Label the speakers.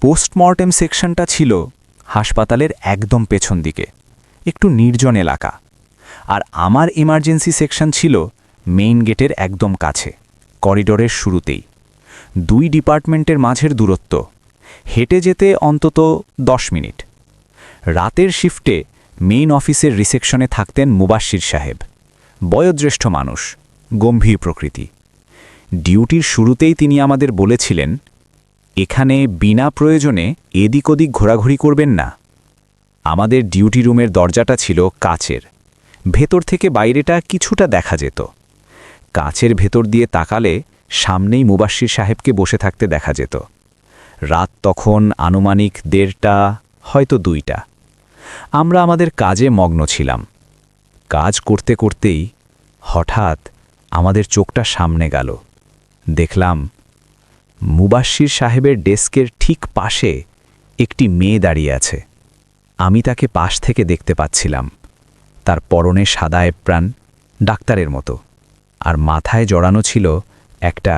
Speaker 1: Postmortem সেকশনটা ছিল হাসপাতালের একদম পেছন দিকে, একটু নির্জন এলাকা। আর আমার ইমার্জেন্সি সেকশন ছিল মেইন গেটের একদম কাছে, করিডোরের শুরুতেই। 2 ডিপার্টমেন্টের মাঝের দূরত্ব, হেঁটে যেতে অন্তত 10 মিনিট। রাতের শিফটে মেইন অফিসের রিসেপশনে থাকতেন মুবাশশির সাহেব, বয়োজ্যেষ্ঠ মানুষ, গম্ভীর প্রকৃতি। ডিউটির শুরুতেই তিনি আমাদের বলেছিলেন, এখানে বিনা প্রয়োজনে এদিক ওদিক ঘোরাঘুরি করবেন না। আমাদের ডিউটি রুমের দরজাটা ছিল কাচের, ভেতর থেকে বাইরেটা কিছুটা দেখা যেত। কাচের ভেতর দিয়ে তাকালে সামনেই মুবাশশির সাহেবকে বসে থাকতে দেখা যেত। রাত তখন আনুমানিক 1:30, হয়তো 2টা। আমরা আমাদের কাজে মগ্ন ছিলাম। কাজ করতে করতেই হঠাৎ আমাদের চোখটা সামনে গেল। দেখলাম মুবাশশির সাহেবের ডেস্কের ঠিক পাশে একটি মেয়ে দাঁড়িয়ে আছে। আমি তাকে পাশ থেকে দেখতে পাচ্ছিলাম। তার পরনে সাদা এপ্রান, ডাক্তারের মতো, আর মাথায় জড়ানো ছিল একটা